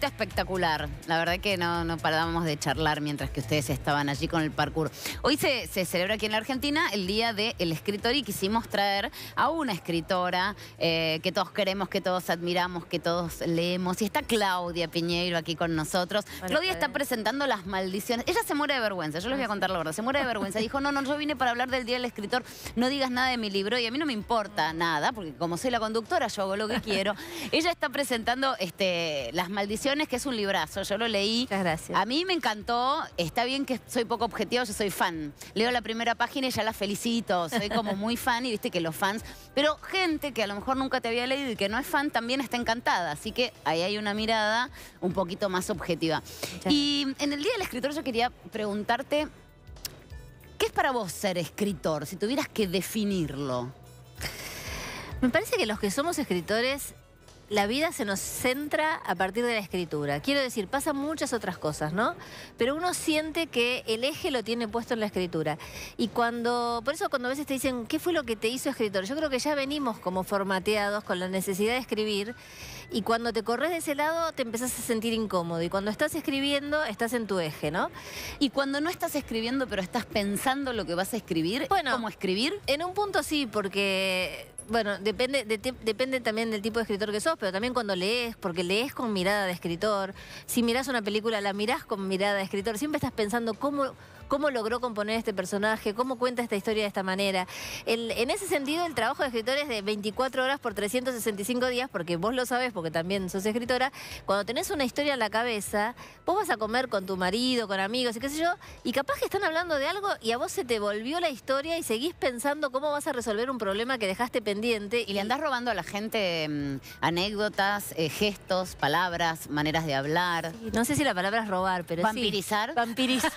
Espectacular. La verdad que no parábamos de charlar mientras que ustedes estaban allí con el parkour. Hoy se celebra aquí en la Argentina el Día del Escritor y quisimos traer a una escritora que todos queremos, que todos admiramos, que todos leemos. Y está Claudia Piñeiro aquí con nosotros. Bueno, Claudia está presentando Las Maldiciones. Ella se muere de vergüenza, yo les voy a contar la verdad. Se muere de vergüenza. Dijo, no, yo vine para hablar del Día del Escritor. No digas nada de mi libro. Y a mí no me importa nada, porque como soy la conductora, yo hago lo que quiero. Ella está presentando Las Maldiciones, que es un librazo, yo lo leí. Muchas gracias. A mí me encantó, está bien que soy poco objetiva, yo soy fan. Leo la primera página y ya la felicito, soy como muy fan y viste que los fans... Pero gente que a lo mejor nunca te había leído y que no es fan también está encantada, así que ahí hay una mirada un poquito más objetiva. Y en el Día del Escritor yo quería preguntarte, ¿qué es para vos ser escritor, si tuvieras que definirlo? Me parece que los que somos escritores... La vida se nos centra a partir de la escritura. Quiero decir, pasan muchas otras cosas, ¿no? Pero uno siente que el eje lo tiene puesto en la escritura. Y por eso cuando a veces te dicen, ¿qué fue lo que te hizo escritor? Yo creo que ya venimos como formateados con la necesidad de escribir. Y cuando te corres de ese lado, te empezás a sentir incómodo. Y cuando estás escribiendo, estás en tu eje, ¿no? Y cuando no estás escribiendo, pero estás pensando lo que vas a escribir, bueno, ¿cómo escribir? En un punto sí, porque... Bueno, depende también del tipo de escritor que sos, pero también cuando lees, porque lees con mirada de escritor. Si mirás una película, la mirás con mirada de escritor. Siempre estás pensando cómo logró componer este personaje, cómo cuenta esta historia de esta manera. En ese sentido, el trabajo de escritor es de 24 horas por 365 días, porque vos lo sabés, porque también sos escritora. Cuando tenés una historia en la cabeza, vos vas a comer con tu marido, con amigos y qué sé yo, y capaz que están hablando de algo y a vos se te volvió la historia y seguís pensando cómo vas a resolver un problema que dejaste pendiente. Y le andás robando a la gente anécdotas, gestos, palabras, maneras de hablar. Sí, no sé si la palabra es robar, pero ¿Vampirizar? Sí. Vampirizar.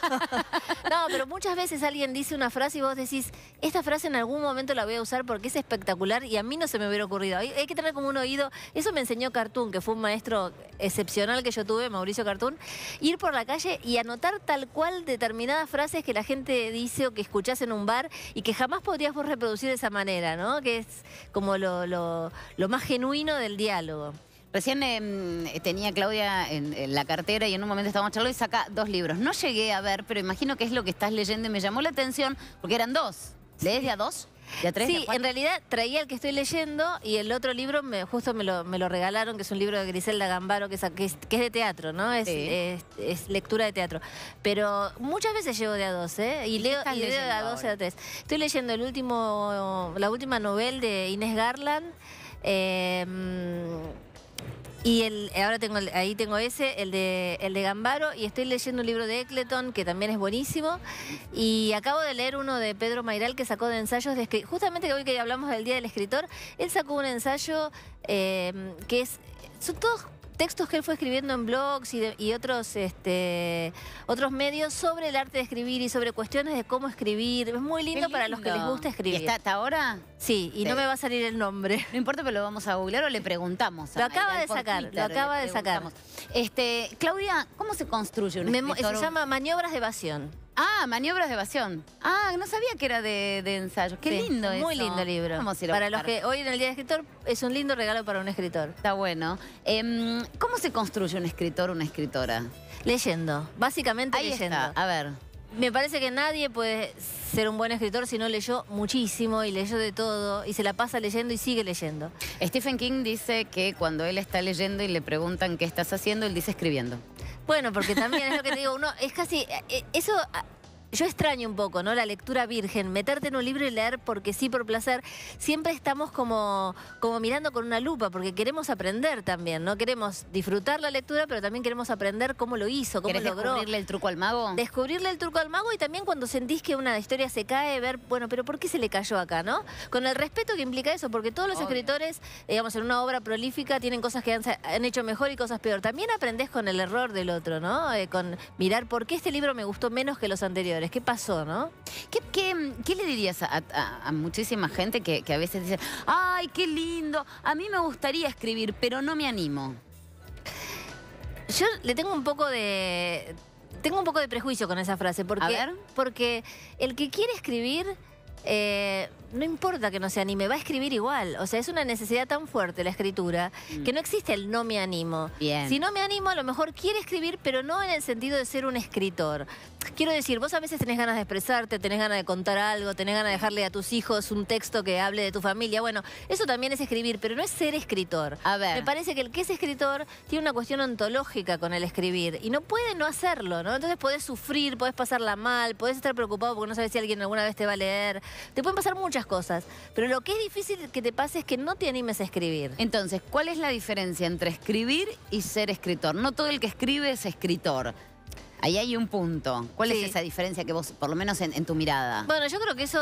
No, pero muchas veces alguien dice una frase y vos decís, esta frase en algún momento la voy a usar porque es espectacular y a mí no se me hubiera ocurrido. Hay que tener como un oído. Eso me enseñó Cartoon, que fue un maestro excepcional que yo tuve, Mauricio Cartoon. Ir por la calle y anotar tal cual determinadas frases que la gente dice o que escuchás en un bar y que jamás podrías vos reproducir de esa manera, ¿no? Que es como lo más genuino del diálogo. Recién tenía Claudia en la cartera y en un momento estábamos charlando y saca 2 libros. No llegué a ver, pero imagino que es lo que estás leyendo y me llamó la atención porque eran 2. ¿Lees de a 2? ¿De a 3? Sí, en realidad traía el que estoy leyendo y el otro libro justo me lo regalaron, que es un libro de Griselda Gambaro, que es de teatro, ¿no? Es lectura de teatro. Pero muchas veces llevo de a 2, ¿eh? Y leo de a 2 y a 3. Estoy leyendo la última novela de Inés Garland. Y ahora ahí tengo ese, el de Gambaro, y estoy leyendo un libro de Eccleton, que también es buenísimo. Y acabo de leer uno de Pedro Mayral, que sacó de ensayos, justamente hoy que hablamos del Día del Escritor, él sacó un ensayo son todos textos que él fue escribiendo en blogs y otros medios sobre el arte de escribir y sobre cuestiones de cómo escribir. Es muy lindo para los que les gusta escribir. ¿Y está hasta ahora? Sí, y no me va a salir el nombre. No importa, pero lo vamos a googlear o le preguntamos. Lo acaba de sacar. Claudia, ¿cómo se construye un escritor? Se llama Maniobras de Evasión. Ah, Maniobras de Evasión. Ah, no sabía que era de ensayo. Qué lindo eso. Muy lindo libro. Para los que hoy en el Día del Escritor es un lindo regalo para un escritor. Está bueno. ¿Cómo se construye un escritor o una escritora? Leyendo. Básicamente Ahí leyendo. Está. A ver. Me parece que nadie puede ser un buen escritor si no leyó muchísimo y leyó de todo y se la pasa leyendo y sigue leyendo. Stephen King dice que cuando él está leyendo y le preguntan qué estás haciendo, él dice escribiendo. Bueno, porque también es lo que te digo, uno es casi... Eso... Yo extraño un poco, ¿no? La lectura virgen, meterte en un libro y leer porque sí, por placer. Siempre estamos como mirando con una lupa, porque queremos aprender también, ¿no? Queremos disfrutar la lectura, pero también queremos aprender cómo lo hizo, cómo logró. ¿Descubrirle el truco al mago? Descubrirle el truco al mago y también cuando sentís que una historia se cae, ver, bueno, pero ¿por qué se le cayó acá, no? Con el respeto que implica eso, porque todos los escritores, digamos, en una obra prolífica tienen cosas que han hecho mejor y cosas peor. También aprendés con el error del otro, ¿no? Con mirar por qué este libro me gustó menos que los anteriores. ¿Qué pasó, no? ¿Qué le dirías a muchísima gente que a veces dice, ay, qué lindo, a mí me gustaría escribir, pero no me animo? Yo le tengo un poco de prejuicio con esa frase, porque el que quiere escribir no importa que no se anime, va a escribir igual. O sea, es una necesidad tan fuerte la escritura que no existe el no me animo. Bien. Si no me animo, a lo mejor quiere escribir, pero no en el sentido de ser un escritor. Quiero decir, vos a veces tenés ganas de expresarte, tenés ganas de contar algo, tenés ganas de dejarle a tus hijos un texto que hable de tu familia. Bueno, eso también es escribir, pero no es ser escritor. A ver. Me parece que el que es escritor tiene una cuestión ontológica con el escribir y no puede no hacerlo, ¿no? Entonces podés sufrir, podés pasarla mal, podés estar preocupado porque no sabes si alguien alguna vez te va a leer. Te pueden pasar muchas cosas, pero lo que es difícil que te pase es que no te animes a escribir. Entonces, ¿cuál es la diferencia entre escribir y ser escritor? No todo el que escribe es escritor. Ahí hay un punto. ¿Cuál es esa diferencia que vos, por lo menos en tu mirada? Bueno, yo creo que eso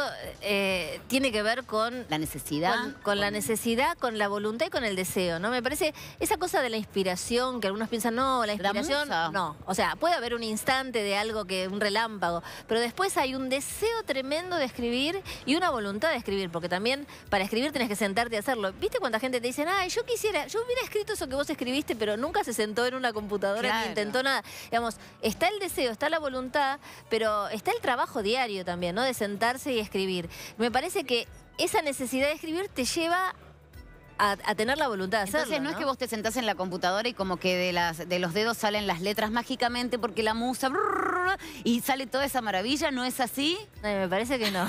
tiene que ver con... ¿La necesidad? Con la necesidad, con la voluntad y con el deseo, ¿no? Me parece esa cosa de la inspiración, que algunos piensan, no, la inspiración... No, o sea, puede haber un instante de algo, un relámpago, pero después hay un deseo tremendo de escribir y una voluntad de escribir, porque también para escribir tenés que sentarte y hacerlo. ¿Viste cuánta gente te dice, ay, yo hubiera escrito eso que vos escribiste, pero nunca se sentó en una computadora ni intentó nada? Digamos, está el deseo, está la voluntad, pero está el trabajo diario también, ¿no? De sentarse y escribir. Me parece que esa necesidad de escribir te lleva a tener la voluntad de hacerlo. Entonces no es que vos te sentás en la computadora y como que de los dedos salen las letras mágicamente porque la musa y sale toda esa maravilla, ¿no es así? Ay, me parece que no.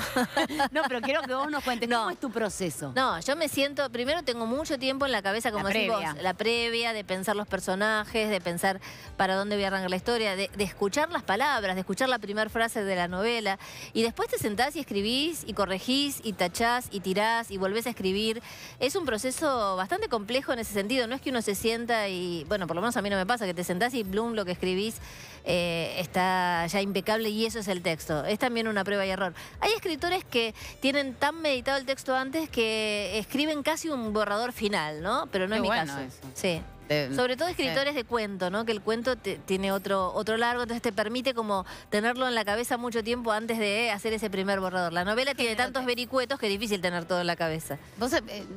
No, pero quiero que vos nos cuentes cómo es tu proceso. No, yo me siento, primero tengo mucho tiempo en la cabeza, como decís vos, la previa, de pensar los personajes, de pensar para dónde voy a arrancar la historia, de escuchar las palabras, de escuchar la primera frase de la novela, y después te sentás y escribís, y corregís, y tachás, y tirás, y volvés a escribir. Es un proceso bastante complejo en ese sentido, no es que uno se sienta y, bueno, por lo menos a mí no me pasa, que te sentás y bloom, lo que escribís está ya impecable y eso es el texto. Es también una prueba y error. Hay escritores que tienen tan meditado el texto antes que escriben casi un borrador final, ¿no? Pero no es mi caso. Eso. Sí. Sobre todo escritores de cuento, ¿no? Que el cuento tiene otro largo, entonces te permite como tenerlo en la cabeza mucho tiempo antes de hacer ese primer borrador. La novela tiene tantos vericuetos que es difícil tener todo en la cabeza. Vos,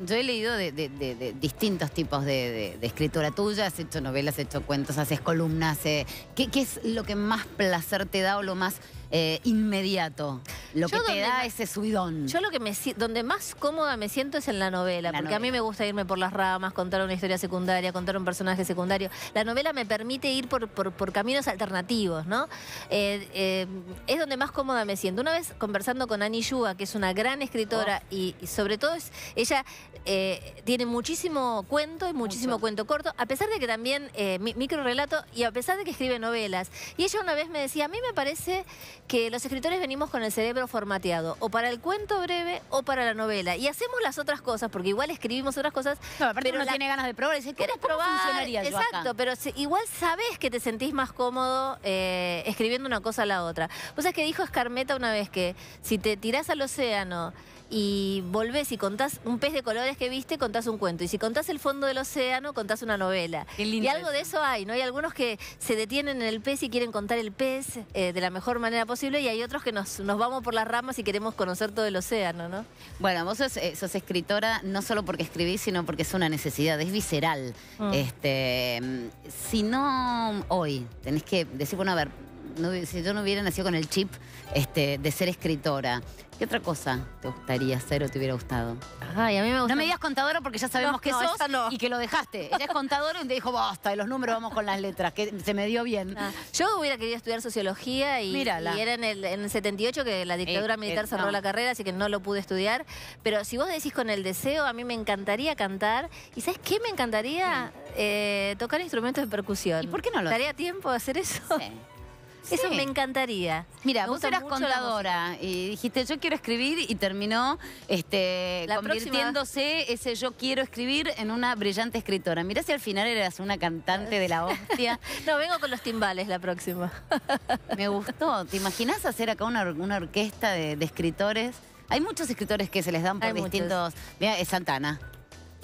yo he leído de distintos tipos de escritura tuya, has hecho novelas, has hecho cuentos, haces columnas. ¿Qué es lo que más placer te da o lo más inmediato? Lo que te da ese subidón. Yo donde más cómoda me siento es en la novela, porque a mí me gusta irme por las ramas, contar una historia secundaria, contar un personaje secundario. La novela me permite ir por caminos alternativos, ¿no? Es donde más cómoda me siento. Una vez conversando con Ani Yuga, que es una gran escritora y sobre todo ella tiene muchísimo cuento y muchísimo cuento corto, a pesar de que también micro relato y a pesar de que escribe novelas. Y ella una vez me decía, a mí me parece que los escritores venimos con el cerebro formateado, o para el cuento breve o para la novela. Y hacemos las otras cosas, porque igual escribimos otras cosas. No, aparte uno tiene ganas de probar y dice, ¿querés probar? Funcionaría yo exacto, acá? pero igual sabés que te sentís más cómodo escribiendo una cosa a la otra. Vos sabés que dijo Escarmeta una vez que si te tirás al océano y volvés y contás un pez de colores que viste, contás un cuento. Y si contás el fondo del océano, contás una novela. Qué lindo y algo de eso hay, ¿no? Hay algunos que se detienen en el pez y quieren contar el pez de la mejor manera posible y hay otros que nos vamos por las ramas y queremos conocer todo el océano, ¿no? Bueno, vos sos escritora no solo porque escribís, sino porque es una necesidad, es visceral. Si no hoy tenés que decir, bueno, a ver, si yo no hubiera nacido con el chip de ser escritora, ¿qué otra cosa te gustaría hacer o te hubiera gustado? Ay, a mí me gusta. No me digas contadora porque ya sabemos que sos y que lo dejaste. Ella es contadora y te dijo, basta, de los números vamos con las letras, que se me dio bien. Yo hubiera querido estudiar sociología y era en el 78 que la dictadura militar cerró la carrera, así que no lo pude estudiar. Pero si vos decís con el deseo, a mí me encantaría cantar. ¿Y sabes qué me encantaría? Tocar instrumentos de percusión. ¿Y por qué no lo ¿Daría tiempo a hacer eso? Sí. Eso me encantaría. Mira, vos eras contadora y dijiste yo quiero escribir y terminó convirtiéndose ese yo quiero escribir en una brillante escritora. Mirá si al final eras una cantante de la hostia. No, vengo con los timbales la próxima. Me gustó. ¿Te imaginas hacer acá una orquesta de escritores? Hay muchos escritores que se les dan por distintos... Mira, es Santana.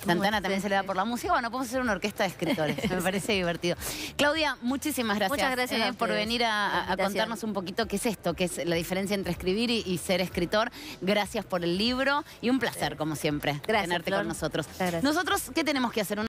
Santana también se le da por la música. Bueno, podemos hacer una orquesta de escritores. Me parece divertido. Claudia, muchísimas gracias. Muchas gracias por venir a contarnos un poquito qué es esto, qué es la diferencia entre escribir y ser escritor. Gracias por el libro y un placer, como siempre, tenerte con nosotros. Nosotros, ¿qué tenemos que hacer?